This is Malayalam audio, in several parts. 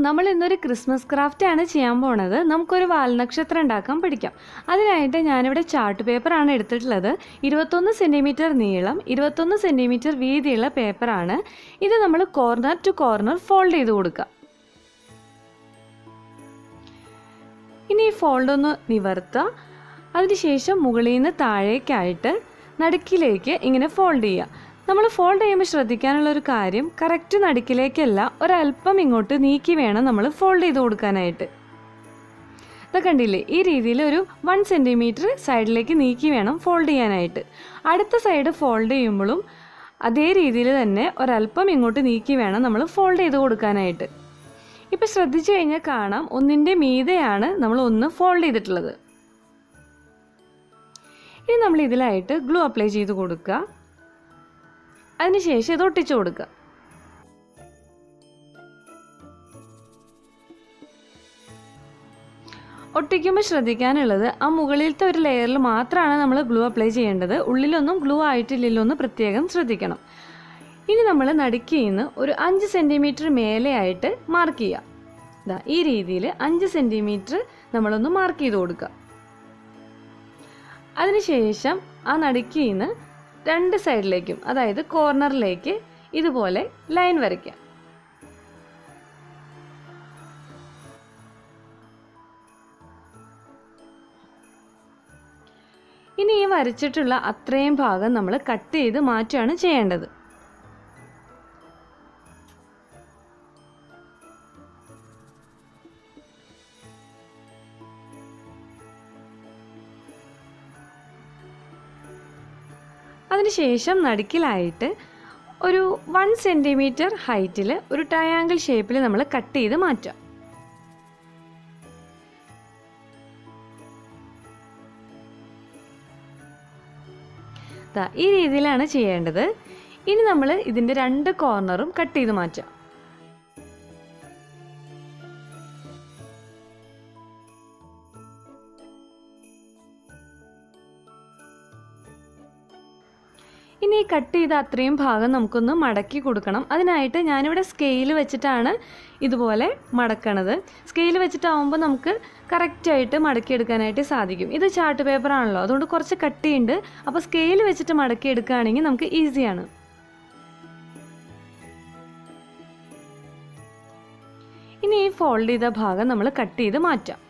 നമ്മൾ ഇന്നൊരു ക്രിസ്മസ് ക്രാഫ്റ്റ് ആണ് ചെയ്യാൻ പോണത്. നമുക്കൊരു വാൽനക്ഷത്രം ഉണ്ടാക്കാൻ പഠിക്കാം. അതിനായിട്ട് ഞാനിവിടെ ചാർട്ട് പേപ്പറാണ് എടുത്തിട്ടുള്ളത്. 21 സെൻറ്റിമീറ്റർ നീളം, 21 സെൻറ്റിമീറ്റർ വീതിയുള്ള പേപ്പറാണ്. ഇത് നമ്മൾ കോർണർ ടു കോർണർ ഫോൾഡ് ചെയ്ത് കൊടുക്കുക. ഇനി ഈ ഫോൾഡ് ഒന്ന് നിവർത്തുക. അതിനുശേഷം മുകളിൽ നിന്ന് താഴേക്കായിട്ട് നടുക്കിലേക്ക് ഇങ്ങനെ ഫോൾഡ് ചെയ്യുക. നമ്മൾ ഫോൾഡ് ചെയ്യുമ്പോൾ ശ്രദ്ധിക്കാനുള്ളൊരു കാര്യം, കറക്റ്റ് നടുക്കിലേക്കല്ല, ഒരല്പം ഇങ്ങോട്ട് നീക്കി വേണം നമ്മൾ ഫോൾഡ് ചെയ്ത് കൊടുക്കാനായിട്ട്. ഇത് കണ്ടില്ലേ, ഈ രീതിയിൽ ഒരു 1 സെൻറ്റിമീറ്റർ സൈഡിലേക്ക് നീക്കി വേണം ഫോൾഡ് ചെയ്യാനായിട്ട്. അടുത്ത സൈഡ് ഫോൾഡ് ചെയ്യുമ്പോഴും അതേ രീതിയിൽ തന്നെ ഒരല്പം ഇങ്ങോട്ട് നീക്കി വേണം നമ്മൾ ഫോൾഡ് ചെയ്ത് കൊടുക്കാനായിട്ട്. ഇപ്പം ശ്രദ്ധിച്ചു കഴിഞ്ഞാൽ കാണാം, ഒന്നിൻ്റെ മീതെയാണ് നമ്മൾ ഒന്ന് ഫോൾഡ് ചെയ്തിട്ടുള്ളത്. ഇനി നമ്മൾ ഇതിലായിട്ട് ഗ്ലൂ അപ്ലൈ ചെയ്ത് കൊടുക്കുക. അതിനുശേഷം ഇത് ഒട്ടിച്ചു കൊടുക്കുക. ഒട്ടിക്കുമ്പോൾ ശ്രദ്ധിക്കാനുള്ളത്, ആ മുകളിലത്തെ ഒരു ലെയറിൽ മാത്രമാണ് നമ്മൾ ഗ്ലൂ അപ്ലൈ ചെയ്യേണ്ടത്. ഉള്ളിലൊന്നും ഗ്ലൂ ആയിട്ടില്ലല്ലോന്ന് പ്രത്യേകം ശ്രദ്ധിക്കണം. ഇനി നമ്മൾ നടുക്കിൽ നിന്ന് ഒരു 5 സെൻറ്റിമീറ്റർ മേലെയായിട്ട് മാർക്ക് ചെയ്യുക. ഇതാ ഈ രീതിയിൽ 5 സെൻറ്റിമീറ്റർ നമ്മളൊന്ന് മാർക്ക് ചെയ്ത് കൊടുക്കുക. അതിനുശേഷം ആ നടുക്കിൽ നിന്ന് 2 സൈഡിലേക്കും, അതായത് കോർണറിലേക്ക് ഇതുപോലെ ലൈൻ വരയ്ക്കാം. ഇനി ഈ വരച്ചിട്ടുള്ള അത്രയും ഭാഗം നമ്മൾ കട്ട് ചെയ്ത് മാറ്റുകയാണ് ചെയ്യേണ്ടത്. അതിനുശേഷം നടുക്കിലായിട്ട് ഒരു 1 സെൻറ്റിമീറ്റർ ഹൈറ്റിൽ ഒരു ട്രയാങ്കിൾ ഷേപ്പിൽ നമ്മൾ കട്ട് ചെയ്ത് മാറ്റാം. ഈ രീതിയിലാണ് ചെയ്യേണ്ടത്. ഇനി നമ്മൾ ഇതിൻ്റെ 2 കോർണറും കട്ട് ചെയ്ത് മാറ്റാം. ഇനി ഈ കട്ട് ചെയ്ത അത്രയും ഭാഗം നമുക്കൊന്ന് മടക്കി കൊടുക്കണം. അതിനായിട്ട് ഞാനിവിടെ സ്കെയിൽ വെച്ചിട്ടാണ് ഇതുപോലെ മടക്കണത്. സ്കെയിൽ വെച്ചിട്ടാവുമ്പോൾ നമുക്ക് കറക്റ്റായിട്ട് മടക്കിയെടുക്കാനായിട്ട് സാധിക്കും. ഇത് ചാർട്ട് പേപ്പറാണല്ലോ, അതുകൊണ്ട് കുറച്ച് കട്ടിയുണ്ട്. അപ്പോൾ സ്കെയിൽ വെച്ചിട്ട് മടക്കിയെടുക്കുകയാണെങ്കിൽ നമുക്ക് ഈസിയാണ്. ഇനി ഈ ഫോൾഡ് ചെയ്ത ഭാഗം നമ്മൾ കട്ട് ചെയ്ത് മാറ്റാം.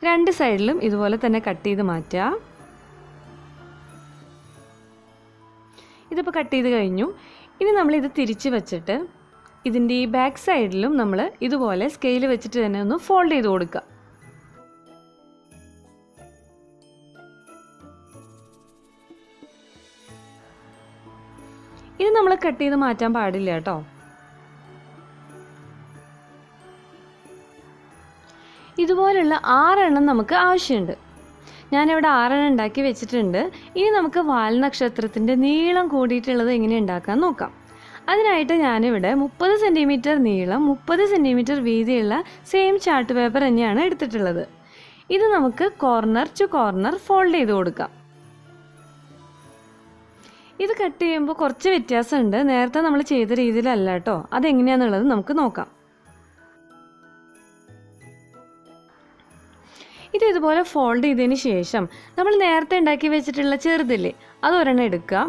രണ്ട് സൈഡിലും ഇതുപോലെ തന്നെ കട്ട് ചെയ്ത് മാറ്റുക. ഇതിപ്പോൾ കട്ട് ചെയ്ത് കഴിഞ്ഞു. ഇനി നമ്മളിത് തിരിച്ച് വെച്ചിട്ട് ഇതിൻ്റെ ഈ ബാക്ക് സൈഡിലും നമ്മൾ ഇതുപോലെ സ്കെയിൽ വെച്ചിട്ട് തന്നെ ഒന്ന് ഫോൾഡ് ചെയ്ത് കൊടുക്കുക. ഇത് നമ്മൾ കട്ട് ചെയ്ത് മാറ്റാൻ പാടില്ല കേട്ടോ. ഇതുപോലുള്ള 6 എണ്ണം നമുക്ക് ആവശ്യമുണ്ട്. ഞാനിവിടെ 6 എണ്ണം ഉണ്ടാക്കി വെച്ചിട്ടുണ്ട്. ഇനി നമുക്ക് വാൽനക്ഷത്രത്തിൻ്റെ നീളം കൂടിയിട്ടുള്ളത് എങ്ങനെ ഉണ്ടാക്കാൻ നോക്കാം. അതിനായിട്ട് ഞാനിവിടെ 30 സെൻറ്റിമീറ്റർ നീളം, 30 സെൻറ്റിമീറ്റർ വീതിയുള്ള സെയിം ചാർട്ട് പേപ്പർ തന്നെയാണ് എടുത്തിട്ടുള്ളത്. ഇത് നമുക്ക് കോർണർ ടു കോർണർ ഫോൾഡ് ചെയ്ത് കൊടുക്കാം. ഇത് കട്ട് ചെയ്യുമ്പോൾ കുറച്ച് വ്യത്യാസമുണ്ട്. നേരത്തെ നമ്മൾ ചെയ്ത രീതിയിലല്ല കേട്ടോ. അതെങ്ങനെയാണെന്നുള്ളത് നമുക്ക് നോക്കാം. ഇത് ഇതുപോലെ ഫോൾഡ് ചെയ്തതിന് ശേഷം നമ്മൾ നേരത്തെ ഉണ്ടാക്കി വെച്ചിട്ടുള്ള ചെറുതില്ലേ, അതൊരെണ്ണം എടുക്കുക.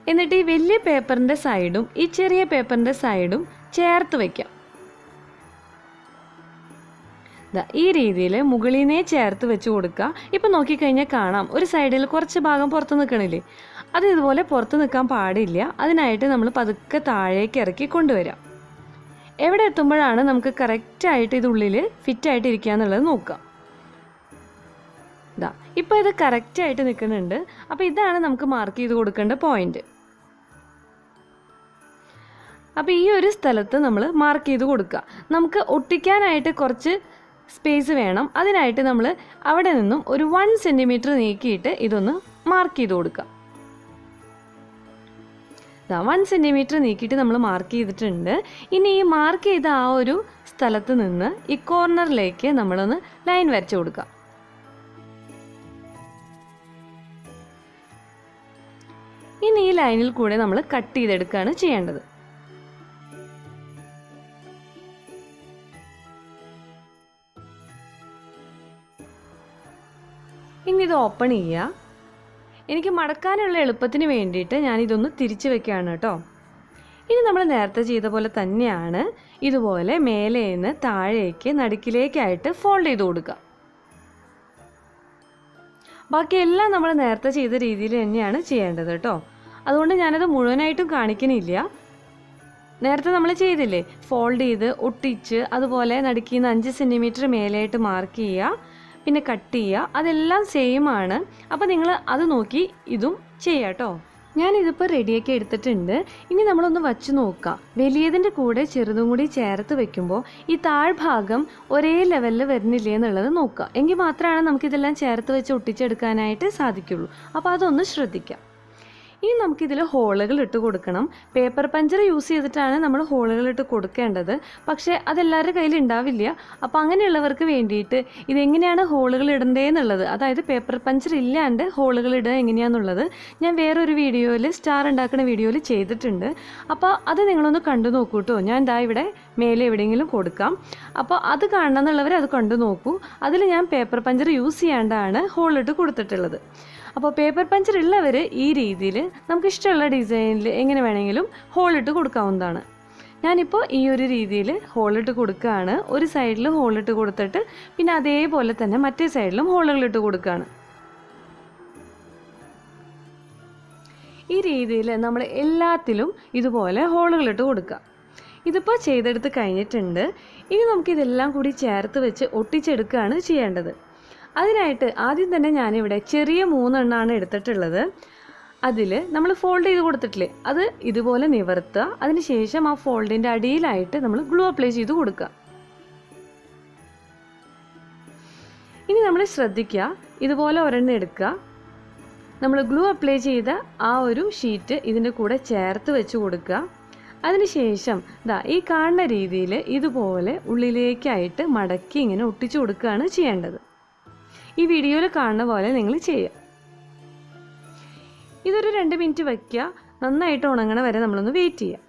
എന്നിട്ട് ഈ വലിയ പേപ്പറിൻ്റെ സൈഡും ഈ ചെറിയ പേപ്പറിൻ്റെ സൈഡും ചേർത്ത് വയ്ക്കാം. ഈ രീതിയിൽ മുകളിൽ നിന്നേ ചേർത്ത് വെച്ച് കൊടുക്കുക. ഇപ്പം നോക്കിക്കഴിഞ്ഞാൽ കാണാം, ഒരു സൈഡിൽ കുറച്ച് ഭാഗം പുറത്ത് നിൽക്കണില്ലേ, അത് ഇതുപോലെ പുറത്ത് നിൽക്കാൻ പാടില്ല. അതിനായിട്ട് നമ്മൾ പതുക്കെ താഴേക്ക് ഇറക്കി കൊണ്ടുവരാം. എവിടെ എത്തുമ്പോഴാണ് നമുക്ക് കറക്റ്റായിട്ട് ഇതുള്ളിൽ ഫിറ്റായിട്ട് ഇരിക്കുക എന്നുള്ളത് നോക്കാം. ഇപ്പോൾ ഇത് കറക്റ്റായിട്ട് നിൽക്കുന്നുണ്ട്. അപ്പോൾ ഇതാണ് നമുക്ക് മാർക്ക് ചെയ്ത് കൊടുക്കേണ്ട പോയിന്റ്. അപ്പോൾ ഈ ഒരു സ്ഥലത്ത് നമ്മൾ മാർക്ക് ചെയ്ത് കൊടുക്കുക. നമുക്ക് ഒട്ടിക്കാനായിട്ട് കുറച്ച് സ്പേസ് വേണം. അതിനായിട്ട് നമ്മൾ അവിടെ നിന്നും ഒരു 1 സെൻറ്റിമീറ്റർ നീക്കിയിട്ട് ഇതൊന്ന് മാർക്ക് ചെയ്ത് കൊടുക്കുക. 1 സെൻറ്റിമീറ്റർ നീക്കിയിട്ട് നമ്മൾ മാർക്ക് ചെയ്തിട്ടുണ്ട്. ഇനി ഈ മാർക്ക് ചെയ്ത ആ ഒരു സ്ഥലത്ത് നിന്ന് ഈ കോർണറിലേക്ക് നമ്മളൊന്ന് ലൈൻ വരച്ചു കൊടുക്കുക. ഇനി ഈ ലൈനിൽ കൂടെ നമ്മൾ കട്ട് ചെയ്തെടുക്കുകയാണ് ചെയ്യേണ്ടത്. ഇനി ഇത് ഓപ്പൺ ചെയ്യുക. എനിക്ക് മടക്കാനുള്ള എളുപ്പത്തിന് വേണ്ടിയിട്ട് ഞാനിതൊന്ന് തിരിച്ചു വെക്കുകയാണ് കേട്ടോ. ഇനി നമ്മൾ നേരത്തെ ചെയ്ത പോലെ തന്നെയാണ് ഇതുപോലെ മേലെ നിന്ന് താഴേക്ക് നടുക്കിലേക്കായിട്ട് ഫോൾഡ് ചെയ്ത് കൊടുക്കുക. ബാക്കിയെല്ലാം നമ്മൾ നേരത്തെ ചെയ്ത രീതിയിൽ തന്നെയാണ് ചെയ്യേണ്ടത് കേട്ടോ. അതുകൊണ്ട് ഞാനത് മുഴുവനായിട്ടും കാണിക്കുന്നില്ല. നേരത്തെ നമ്മൾ ചെയ്തില്ലേ, ഫോൾഡ് ചെയ്ത് ഒട്ടിച്ച് അതുപോലെ നടുക്കിൽ നിന്ന് 5 സെൻറ്റിമീറ്റർ മേലെയായിട്ട് മാർക്ക് ചെയ്യുക, പിന്നെ കട്ട് ചെയ്യുക, അതെല്ലാം സെയിം ആണ്. അപ്പോൾ നിങ്ങൾ അത് നോക്കി ഇതും ചെയ്യാം കേട്ടോ. ഞാനിതിപ്പോൾ റെഡിയാക്കി എടുത്തിട്ടുണ്ട്. ഇനി നമ്മളൊന്ന് വച്ച് നോക്കാം. വലിയതിൻ്റെ കൂടെ ചെറുതും കൂടി ചേർത്ത് വെക്കുമ്പോൾ ഈ താഴ്ഭാഗം ഒരേ ലെവലിൽ വരുന്നില്ലേ എന്നുള്ളത് നോക്കുക. എങ്കിൽ മാത്രമാണ് നമുക്കിതെല്ലാം ചേർത്ത് വെച്ച് ഒട്ടിച്ചെടുക്കാനായിട്ട് സാധിക്കുള്ളൂ. അപ്പോൾ അതൊന്ന് ശ്രദ്ധിക്കാം. ഇനി നമുക്കിതിൽ ഹോളുകൾ ഇട്ട് കൊടുക്കണം. പേപ്പർ പഞ്ചർ യൂസ് ചെയ്തിട്ടാണ് നമ്മൾ ഹോളുകൾ ഇട്ട് കൊടുക്കേണ്ടത്. പക്ഷേ അതെല്ലാവരുടെ കയ്യിൽ ഉണ്ടാവില്ല. അപ്പോൾ അങ്ങനെയുള്ളവർക്ക് വേണ്ടിയിട്ട് ഇതെങ്ങനെയാണ് ഹോളുകൾ ഇടേണ്ടതെന്നുള്ളത്, അതായത് പേപ്പർ പഞ്ചർ ഇല്ലാണ്ട് ഹോളുകൾ ഇടുക എങ്ങനെയാണെന്നുള്ളത് ഞാൻ വേറൊരു വീഡിയോയിൽ, സ്റ്റാർ ഉണ്ടാക്കുന്ന വീഡിയോയിൽ ചെയ്തിട്ടുണ്ട്. അപ്പോൾ അത് നിങ്ങളൊന്ന് കണ്ടു നോക്കൂ കേട്ടോ. ഞാൻ ദാ ഇവിടെ മേലെ എവിടെയെങ്കിലും കൊടുക്കാം. അപ്പോൾ അത് കാണണമെന്നുള്ളവർ അത് കണ്ടു നോക്കൂ. അതിൽ ഞാൻ പേപ്പർ പഞ്ചർ യൂസ് ചെയ്യാണ്ടാണ് ഹോളിട്ട് കൊടുത്തിട്ടുള്ളത്. അപ്പോൾ പേപ്പർ പഞ്ചർ ഉള്ളവർ ഈ രീതിയിൽ നമുക്ക് ഇഷ്ടമുള്ള ഡിസൈനിൽ എങ്ങനെ വേണമെങ്കിലും ഹോളിട്ട് കൊടുക്കാവുന്നതാണ്. ഞാനിപ്പോൾ ഈ ഒരു രീതിയിൽ ഹോളിട്ട് കൊടുക്കുകയാണ്. ഒരു സൈഡിൽ ഹോളിട്ട് കൊടുത്തിട്ട് പിന്നെ അതേപോലെ തന്നെ മറ്റേ സൈഡിലും ഹോളുകളിട്ട് കൊടുക്കുകയാണ്. ഈ രീതിയിൽ നമ്മൾ എല്ലാത്തിലും ഇതുപോലെ ഹോളുകളിട്ട് കൊടുക്കുക. ഇതിപ്പോൾ ചെയ്തെടുത്ത് കഴിഞ്ഞിട്ടുണ്ട്. ഇനി നമുക്കിതെല്ലാം കൂടി ചേർത്ത് വെച്ച് ഒട്ടിച്ചെടുക്കുകയാണ് ചെയ്യേണ്ടത്. അതിനായിട്ട് ആദ്യം തന്നെ ഞാനിവിടെ ചെറിയ 3 എണ്ണമാണ് എടുത്തിട്ടുള്ളത്. അതിൽ നമ്മൾ ഫോൾഡ് ചെയ്ത് കൊടുത്തിട്ടില്ലേ, അത് ഇതുപോലെ നിവർത്തുക. അതിനുശേഷം ആ ഫോൾഡിൻ്റെ അടിയിലായിട്ട് നമ്മൾ ഗ്ലൂ അപ്ലൈ ചെയ്ത് കൊടുക്കുക. ഇനി നമ്മൾ ശ്രദ്ധിക്കുക, ഇതുപോലെ ഒരെണ്ണം എടുക്കുക. നമ്മൾ ഗ്ലൂ അപ്ലൈ ചെയ്ത ആ ഒരു ഷീറ്റ് ഇതിൻ്റെ കൂടെ ചേർത്ത് വെച്ച് കൊടുക്കുക. അതിനുശേഷം ഈ കാണുന്ന രീതിയിൽ ഇതുപോലെ ഉള്ളിലേക്കായിട്ട് മടക്കി ഇങ്ങനെ ഒട്ടിച്ചു കൊടുക്കുകയാണ് ചെയ്യേണ്ടത്. ഈ വീഡിയോയിൽ കാണുന്ന പോലെ നിങ്ങൾ ചെയ്യുക. ഇതൊരു 2 മിനിറ്റ് വയ്ക്കുക. നന്നായിട്ട് ഉണങ്ങണ വരെ നമ്മളൊന്ന് വെയിറ്റ് ചെയ്യുക.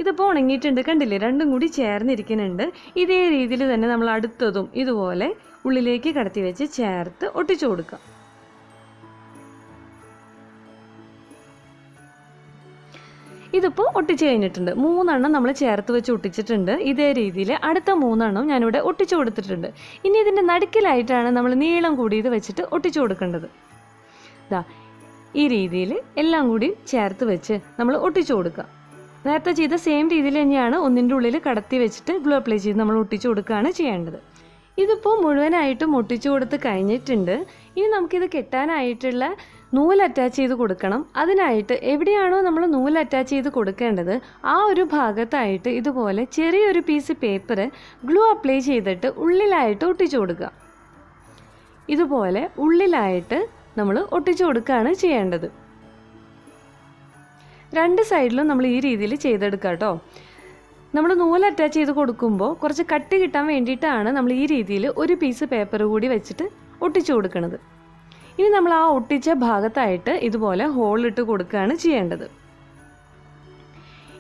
ഇതിപ്പോൾ ഉണങ്ങിയിട്ടുണ്ട്, കണ്ടില്ലേ, രണ്ടും കൂടി ചേർന്നിരിക്കുന്നുണ്ട്. ഇതേ രീതിയിൽ തന്നെ നമ്മൾ അടുത്തതും ഇതുപോലെ ഉള്ളിലേക്ക് കടത്തി വെച്ച് ചേർത്ത് ഒട്ടിച്ചു കൊടുക്കുക. ഇതിപ്പോൾ ഒട്ടിച്ച് കഴിഞ്ഞിട്ടുണ്ട്. 3 എണ്ണം നമ്മൾ ചേർത്ത് വെച്ച് ഒട്ടിച്ചിട്ടുണ്ട്. ഇതേ രീതിയിൽ അടുത്ത 3 എണ്ണം ഞാനിവിടെ ഒട്ടിച്ചു കൊടുത്തിട്ടുണ്ട്. ഇനി ഇതിൻ്റെ നടുക്കിലായിട്ടാണ് നമ്മൾ നീളം കൂടി ഇത് വെച്ചിട്ട് ഒട്ടിച്ചു കൊടുക്കേണ്ടത്. ഈ രീതിയിൽ എല്ലാം കൂടി ചേർത്ത് വെച്ച് നമ്മൾ ഒട്ടിച്ചു കൊടുക്കുക. നേരത്തെ ചെയ്ത സെയിം രീതിയിൽ തന്നെയാണ് ഒന്നിൻ്റെ ഉള്ളിൽ കടത്തി വെച്ചിട്ട് ഗ്ലൂ അപ്ലൈ ചെയ്ത് നമ്മൾ ഒട്ടിച്ചു കൊടുക്കുകയാണ് ചെയ്യേണ്ടത്. ഇതിപ്പോൾ മുഴുവനായിട്ടും ഒട്ടിച്ചു കൊടുത്ത് കഴിഞ്ഞിട്ടുണ്ട്. ഇനി നമുക്കിത് കെട്ടാനായിട്ടുള്ള നൂല് അറ്റാച്ച് ചെയ്ത് കൊടുക്കണം. അതിനായിട്ട് എവിടെയാണോ നമ്മൾ നൂല് അറ്റാച്ച് ചെയ്ത് കൊടുക്കേണ്ടത് ആ ഒരു ഭാഗത്തായിട്ട് ഇതുപോലെ ചെറിയൊരു പീസ് പേപ്പർ ഗ്ലൂ അപ്ലൈ ചെയ്തിട്ട് ഉള്ളിലായിട്ട് ഒട്ടിച്ചു കൊടുക്കുക. ഇതുപോലെ ഉള്ളിലായിട്ട് നമ്മൾ ഒട്ടിച്ചു കൊടുക്കുകയാണ് ചെയ്യേണ്ടത്. 2 സൈഡിലും നമ്മൾ ഈ രീതിയിൽ ചെയ്തെടുക്കുക കേട്ടോ. നമ്മൾ നൂല് അറ്റാച്ച് ചെയ്ത് കൊടുക്കുമ്പോൾ കുറച്ച് കട്ടി കിട്ടാൻ വേണ്ടിയിട്ടാണ് നമ്മൾ ഈ രീതിയിൽ ഒരു പീസ് പേപ്പർ കൂടി വെച്ചിട്ട് ഒട്ടിച്ചു കൊടുക്കുന്നത്. ഇനി നമ്മൾ ആ ഒട്ടിച്ച ഭാഗത്തായിട്ട് ഇതുപോലെ ഹോളിട്ട് കൊടുക്കുകയാണ് ചെയ്യേണ്ടത്.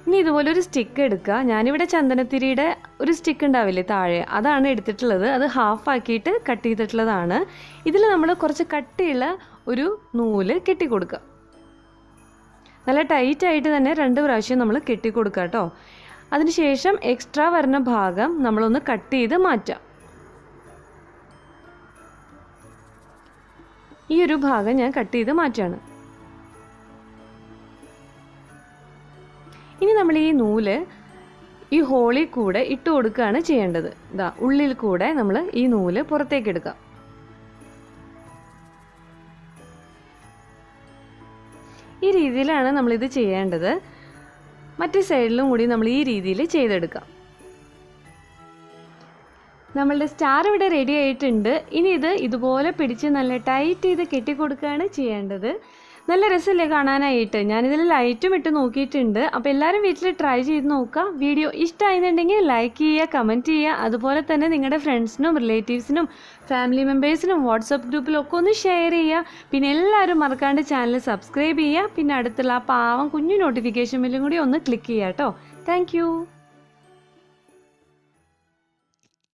ഇനി ഇതുപോലെ ഒരു സ്റ്റിക്ക് എടുക്കുക. ഞാനിവിടെ ചന്ദനത്തിരിയുടെ ഒരു സ്റ്റിക്ക് ഉണ്ടാവില്ലേ താഴെ, അതാണ് എടുത്തിട്ടുള്ളത്. അത് ഹാഫ് ആക്കിയിട്ട് കട്ട് ചെയ്തിട്ടുള്ളതാണ്. ഇതിൽ നമ്മൾ കുറച്ച് കട്ടിയുള്ള ഒരു നൂല് കെട്ടിക്കൊടുക്കുക. നല്ല ടൈറ്റായിട്ട് തന്നെ 2 പ്രാവശ്യം നമ്മൾ കെട്ടിക്കൊടുക്കുക കേട്ടോ. അതിനുശേഷം എക്സ്ട്രാ വരുന്ന ഭാഗം നമ്മളൊന്ന് കട്ട് ചെയ്ത് മാറ്റാം. ഈ ഒരു ഭാഗം ഞാൻ കട്ട് ചെയ്ത് മാറ്റാണ്. ഇനി നമ്മൾ ഈ നൂല് ഈ ഹോളിൽ കൂടെ ഇട്ട് കൊടുക്കുകയാണ് ചെയ്യേണ്ടത്. ഉള്ളിൽ കൂടെ നമ്മൾ ഈ നൂല് പുറത്തേക്ക് എടുക്കാം. ഈ രീതിയിലാണ് നമ്മളിത് ചെയ്യേണ്ടത്. മറ്റേ സൈഡിലും കൂടി നമ്മൾ ഈ രീതിയിൽ ചെയ്തെടുക്കാം. നമ്മളുടെ സ്റ്റാർ ഇവിടെ റെഡി ആയിട്ടുണ്ട്. ഇനി ഇത് ഇതുപോലെ പിടിച്ച് നല്ല ടൈറ്റ് ചെയ്ത് കെട്ടിക്കൊടുക്കുകയാണ് ചെയ്യേണ്ടത്. നല്ല രസമല്ലേ കാണാനായിട്ട്. ഞാനിതിൽ ലൈറ്റും ഇട്ട് നോക്കിയിട്ടുണ്ട്. അപ്പോൾ എല്ലാവരും വീട്ടിൽ ട്രൈ ചെയ്ത് നോക്കുക. വീഡിയോ ഇഷ്ടമായിരുന്നുണ്ടെങ്കിൽ ലൈക്ക് ചെയ്യുക, കമൻറ്റ് ചെയ്യുക. അതുപോലെ തന്നെ നിങ്ങളുടെ ഫ്രണ്ട്സിനും റിലേറ്റീവ്സിനും ഫാമിലി മെമ്പേഴ്സിനും വാട്സപ്പ് ഗ്രൂപ്പിലൊക്കെ ഒന്ന് ഷെയർ ചെയ്യുക. പിന്നെ എല്ലാവരും മറക്കാണ്ട് ചാനൽ സബ്സ്ക്രൈബ് ചെയ്യുക. പിന്നെ അടുത്തുള്ള ആ പാവം കുഞ്ഞു നോട്ടിഫിക്കേഷൻ ബെല്ലും കൂടി ഒന്ന് ക്ലിക്ക് ചെയ്യുക കേട്ടോ. താങ്ക്